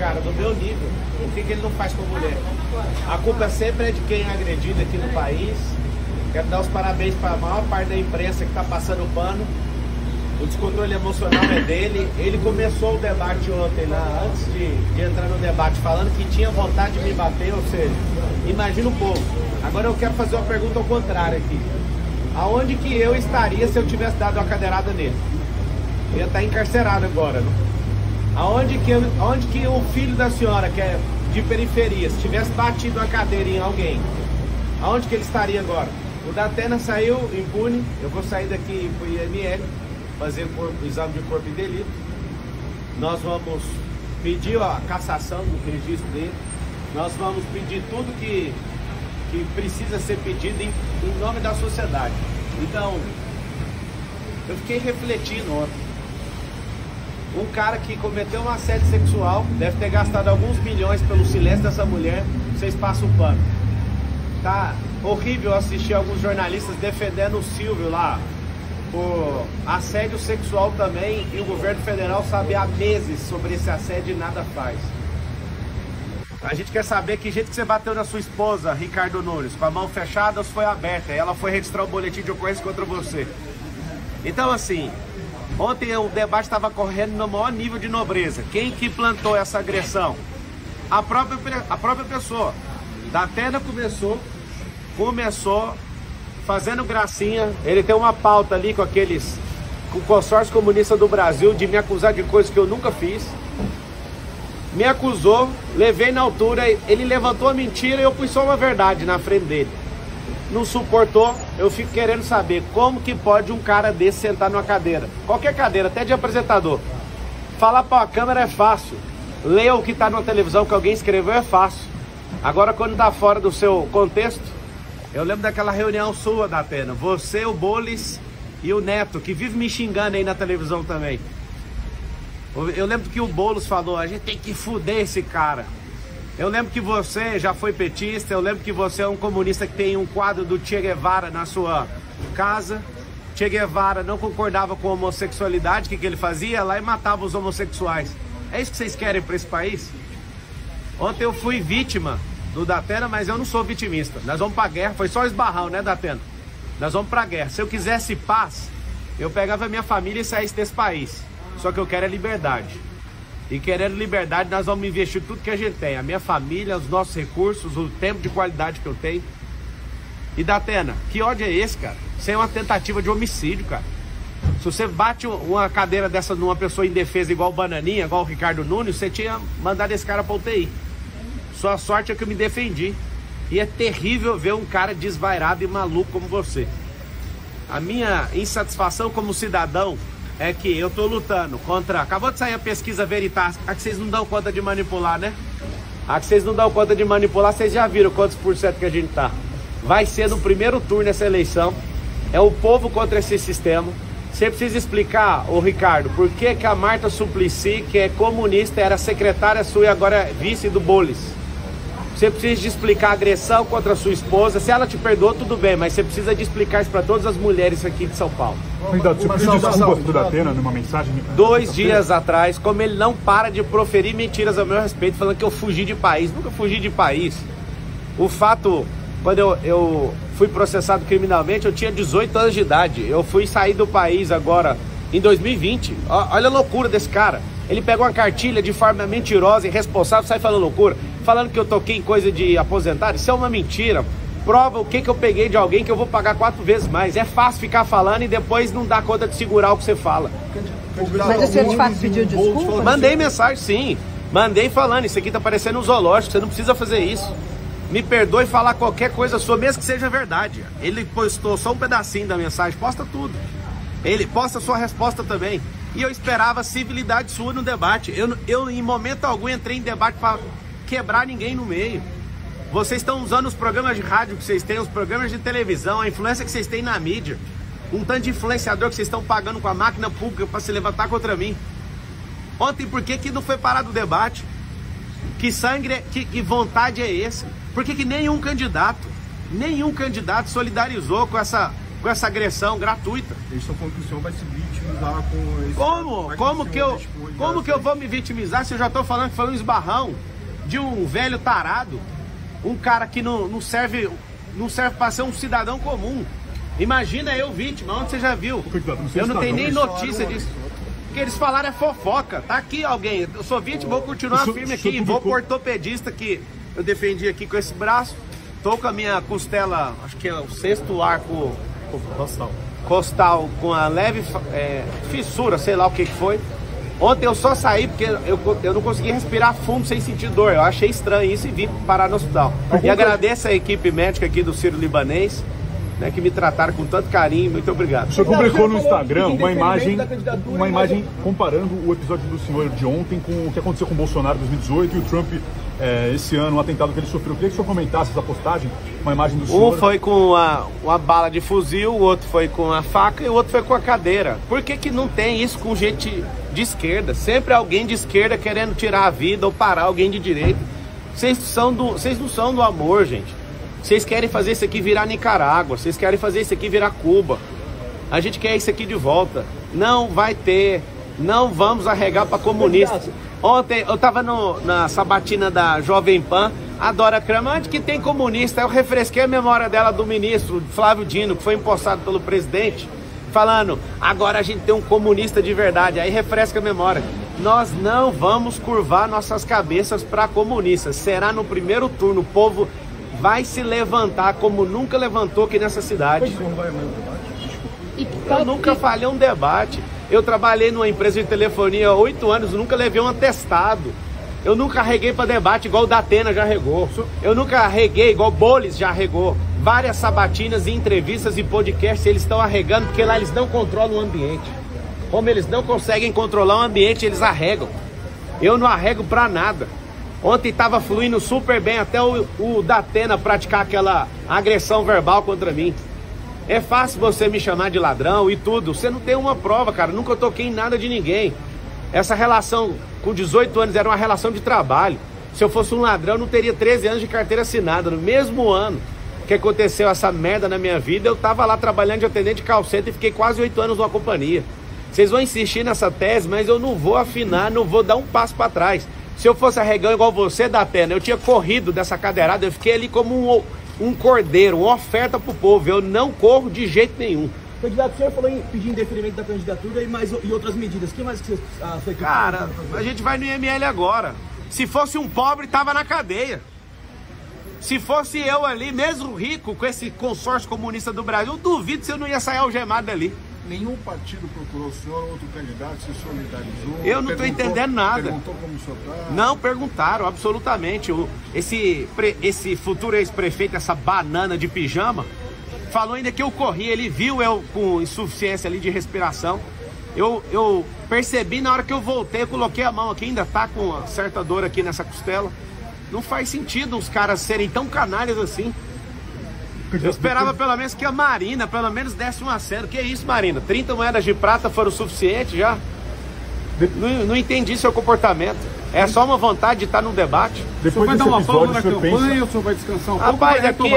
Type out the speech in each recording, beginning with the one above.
cara do meu nível, por que ele não faz com a mulher? A culpa sempre é de quem é agredido aqui no país. Quero dar os parabéns para a maior parte da imprensa que está passando o pano. O descontrole emocional é dele. Ele começou o debate ontem, lá, antes de entrar no debate, falando que tinha vontade de me bater, ou seja, imagina um pouco. Agora eu quero fazer uma pergunta ao contrário aqui. Aonde que eu estaria se eu tivesse dado uma cadeirada nele? Eu ia estar encarcerado agora, né? Aonde que o filho da senhora, que é de periferia, se tivesse batido uma cadeira em alguém, aonde que ele estaria agora? O Datena saiu impune, eu vou sair daqui para o IML, fazer o exame de corpo de delito. Nós vamos pedir a cassação do registro dele, nós vamos pedir tudo que precisa ser pedido em nome da sociedade. Então, eu fiquei refletindo ontem. Um cara que cometeu um assédio sexual deve ter gastado alguns milhões pelo silêncio dessa mulher. Vocês passam o pano. Tá horrível assistir alguns jornalistas defendendo o Silvio lá por assédio sexual também, e o governo federal sabe há meses sobre esse assédio e nada faz. A gente quer saber que jeito que você bateu na sua esposa, Ricardo Nunes, com a mão fechada ou se foi aberta, e ela foi registrar o boletim de ocorrência contra você. Então assim, ontem o debate estava correndo no maior nível de nobreza. Quem que plantou essa agressão? A própria pessoa. Datena começou fazendo gracinha. Ele tem uma pauta ali com o consórcio comunista do Brasil de me acusar de coisas que eu nunca fiz. Me acusou, levei na altura, ele levantou a mentira e eu pus só uma verdade na frente dele. Não suportou, eu fico querendo saber como que pode um cara desse sentar numa cadeira, qualquer cadeira, até de apresentador. Falar para a câmera é fácil, ler o que está na televisão que alguém escreveu é fácil. Agora quando está fora do seu contexto, eu lembro daquela reunião sua, Datena, você, o Boles e o Neto, que vive me xingando aí na televisão também. Eu lembro que o Boulos falou, a gente tem que fuder esse cara. Eu lembro que você já foi petista, eu lembro que você é um comunista que tem um quadro do Che Guevara na sua casa. Che Guevara não concordava com a homossexualidade, o que ele fazia? Lá e matava os homossexuais. É isso que vocês querem para esse país? Ontem eu fui vítima do Datena, mas eu não sou vitimista. Nós vamos pra guerra, foi só esbarrão, né, Datena? Nós vamos pra guerra. Se eu quisesse paz, eu pegava a minha família e saísse desse país. Só que eu quero é liberdade. E querendo liberdade, nós vamos investir tudo que a gente tem. A minha família, os nossos recursos, o tempo de qualidade que eu tenho. E Datena, que ódio é esse, cara? Isso é uma tentativa de homicídio, cara. Se você bate uma cadeira dessa numa pessoa indefesa igual o Bananinha, igual o Ricardo Nunes, você tinha mandado esse cara pra UTI. Sua sorte é que eu me defendi. E é terrível ver um cara desvairado e maluco como você. A minha insatisfação como cidadão é que eu tô lutando contra... Acabou de sair a pesquisa Veritas, a que vocês não dão conta de manipular, né? A que vocês não dão conta de manipular, vocês já viram quantos por cento que a gente tá. Vai ser no primeiro turno essa eleição. É o povo contra esse sistema. Você precisa explicar, ô Ricardo, por que que a Marta Suplicy, que é comunista, era secretária sua e agora é vice do Boles. Você precisa de explicar a agressão contra a sua esposa. Se ela te perdoou, tudo bem, mas você precisa de explicar isso para todas as mulheres aqui de São Paulo. Você pediu desculpas do Datena numa mensagem? 2 dias atrás, como ele não para de proferir mentiras ao meu respeito, falando que eu fugi de país. Nunca fugi de país. O fato, quando eu fui processado criminalmente, eu tinha 18 anos de idade. Eu fui sair do país agora em 2020. Olha a loucura desse cara. Ele pegou uma cartilha de forma mentirosa, irresponsável, sai falando loucura, falando que eu toquei em coisa de aposentado. Isso é uma mentira. Prova o que eu peguei de alguém que eu vou pagar 4 vezes mais. É fácil ficar falando e depois não dá conta de segurar o que você fala. Mas o senhor de fato pediu desculpa? Mandei mensagem, sim. Mandei falando, isso aqui tá parecendo um zoológico, você não precisa fazer isso. Me perdoe falar qualquer coisa sua, mesmo que seja verdade. Ele postou só um pedacinho da mensagem, posta tudo. Ele posta sua resposta também. E eu esperava civilidade sua no debate. Eu em momento algum entrei em debate para quebrar ninguém no meio. Vocês estão usando os programas de rádio que vocês têm, os programas de televisão, a influência que vocês têm na mídia. Um tanto de influenciador que vocês estão pagando com a máquina pública para se levantar contra mim. Ontem, por que não foi parado o debate? Que sangue, que vontade é esse? Por que nenhum candidato solidarizou com essa com essa agressão gratuita. Eles estão falando que o senhor vai se vitimizar com esse... Como que eu vou me vitimizar se eu já estou falando que foi um esbarrão de um velho tarado, um cara que não serve para ser um cidadão comum? Imagina eu vítima, onde você já viu? Eu não tenho nem notícia disso. O que eles falaram é fofoca. Tá aqui alguém, eu sou vítima, vou continuar firme aqui, vou pro ortopedista que eu defendi aqui com esse braço. Tô com a minha costela, acho que é o 6º arco costal com a leve fissura, sei lá o que foi. Ontem eu só saí porque eu não consegui respirar fundo sem sentir dor. Eu achei estranho isso e vim parar no hospital. E agradeço a equipe médica aqui do Sírio-Libanês, né, que me trataram com tanto carinho. Muito obrigado. O senhor publicou no Instagram uma imagem comparando o episódio do senhor de ontem com o que aconteceu com o Bolsonaro em 2018 e o Trump esse ano, um atentado que ele sofreu. Eu queria que o senhor comentasse essa postagem, uma imagem do senhor. Um foi com uma bala de fuzil, o outro foi com a faca e o outro foi com a cadeira. Por que não tem isso com gente de esquerda? Sempre alguém de esquerda querendo tirar a vida ou parar alguém de direita. Vocês não são do amor, gente. Vocês querem fazer isso aqui virar Nicarágua, vocês querem fazer isso aqui virar Cuba. A gente quer isso aqui de volta. Não vai ter, não vamos arregar para comunista. Ontem eu tava na sabatina da Jovem Pan, a Dora Kramer, onde que tem comunista? Eu refresquei a memória dela do ministro Flávio Dino, que foi empossado pelo presidente, falando, agora a gente tem um comunista de verdade. Aí refresca a memória. Nós não vamos curvar nossas cabeças para comunistas. Será no primeiro turno, o povo vai se levantar como nunca levantou aqui nessa cidade. Eu nunca falhei um debate. Eu trabalhei numa empresa de telefonia há 8 anos, nunca levei um atestado. Eu nunca arreguei para debate igual o Datena já regou. Eu nunca arreguei igual o Bolis já regou. Várias sabatinas e entrevistas e podcasts eles estão arregando porque lá eles não controlam o ambiente. Como eles não conseguem controlar o ambiente, eles arregam. Eu não arrego para nada. Ontem estava fluindo super bem até o Datena praticar aquela agressão verbal contra mim. É fácil você me chamar de ladrão e tudo. Você não tem uma prova, cara. Nunca toquei em nada de ninguém. Essa relação com 18 anos era uma relação de trabalho. Se eu fosse um ladrão, eu não teria 13 anos de carteira assinada. No mesmo ano que aconteceu essa merda na minha vida, eu tava lá trabalhando de atendente de call center e fiquei quase 8 anos numa companhia. Vocês vão insistir nessa tese, mas eu não vou afinar, não vou dar um passo para trás. Se eu fosse arregão igual você, Datena, eu tinha corrido dessa cadeirada, eu fiquei ali como um cordeiro, uma oferta pro povo. Eu não corro de jeito nenhum. Candidato, o senhor falou em pedir indeferimento da candidatura e outras medidas. O que mais que você foi? Cara, a gente vai no IML agora. Se fosse um pobre, tava na cadeia. Se fosse eu ali, mesmo rico, com esse consórcio comunista do Brasil, eu duvido se eu não ia sair algemado ali. Nenhum partido procurou o senhor, outro candidato se solidarizou? Eu não estou entendendo nada. Perguntou como o senhor tá? Não perguntaram, absolutamente. Esse futuro ex-prefeito, essa banana de pijama, falou ainda que eu corri, ele viu eu com insuficiência ali de respiração. Eu percebi na hora que eu voltei, eu coloquei a mão aqui, ainda tá com uma certa dor aqui nessa costela. Não faz sentido os caras serem tão canalhas assim. Eu esperava pelo menos que a Marina, pelo menos desse um aceno. Que isso, Marina? 30 moedas de prata foram o suficiente já? Não entendi seu comportamento. É só uma vontade de estar num debate. Depois vai dar uma pausa na campanha, o senhor vai descansar um pouco? Rapaz, aqui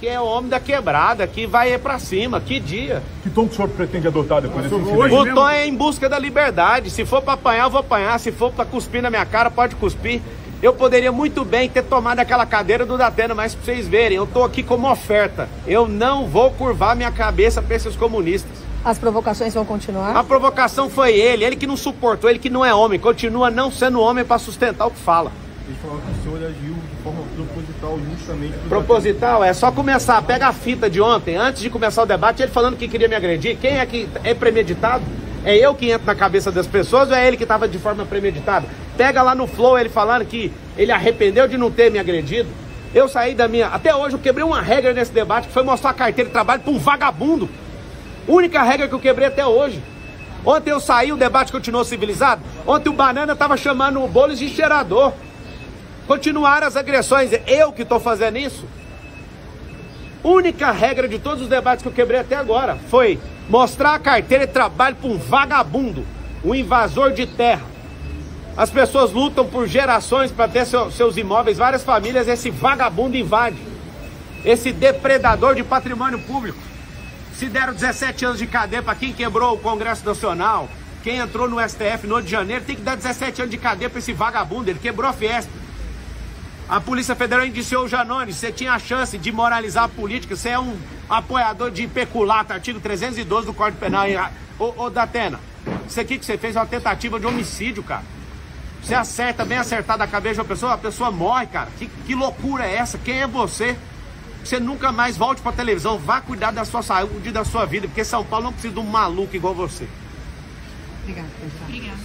é homem da quebrada, aqui vai pra cima, que dia. Que tom que o senhor pretende adotar depois desse incidente? O tom é em busca da liberdade. Se for pra apanhar, eu vou apanhar. Se for pra cuspir na minha cara, pode cuspir. Eu poderia muito bem ter tomado aquela cadeira do Datena, mas pra vocês verem, eu tô aqui como oferta. Eu não vou curvar minha cabeça pra esses comunistas. As provocações vão continuar? A provocação foi ele que não suportou, ele que não é homem, continua não sendo homem pra sustentar o que fala. Eles falaram que o senhor agiu de forma proposital justamente... Proposital? É só começar, pega a fita de ontem, antes de começar o debate, ele falando que queria me agredir. Quem é que é premeditado? É eu que entro na cabeça das pessoas ou é ele que estava de forma premeditada? Pega lá no Flow ele falando que ele arrependeu de não ter me agredido. Eu saí da minha... Até hoje eu quebrei uma regra nesse debate, que foi mostrar a carteira de trabalho para um vagabundo. Única regra que eu quebrei até hoje. Ontem eu saí, o debate continuou civilizado. Ontem o Banana estava chamando o Bolis de cheirador. Continuaram as agressões. Eu que estou fazendo isso. Única regra de todos os debates que eu quebrei até agora foi mostrar a carteira de trabalho para um vagabundo, um invasor de terra. As pessoas lutam por gerações para ter seus imóveis, várias famílias, esse vagabundo invade. Esse depredador de patrimônio público. Se deram 17 anos de cadeia para quem quebrou o Congresso Nacional, quem entrou no STF no 8 de janeiro, tem que dar 17 anos de cadeia para esse vagabundo. Ele quebrou a Fiesp. A Polícia Federal indiciou o Janones. Você tinha a chance de moralizar a política. Você é um apoiador de peculato, artigo 312 do Código Penal. Ô Datena, isso aqui que você fez é uma tentativa de homicídio, cara. Você acerta, bem acertado a cabeça de uma pessoa, a pessoa morre, cara. Que loucura é essa? Quem é você? Você nunca mais volte pra televisão. Vá cuidar da sua saúde e da sua vida, porque São Paulo não precisa de um maluco igual você. Obrigada. Obrigada.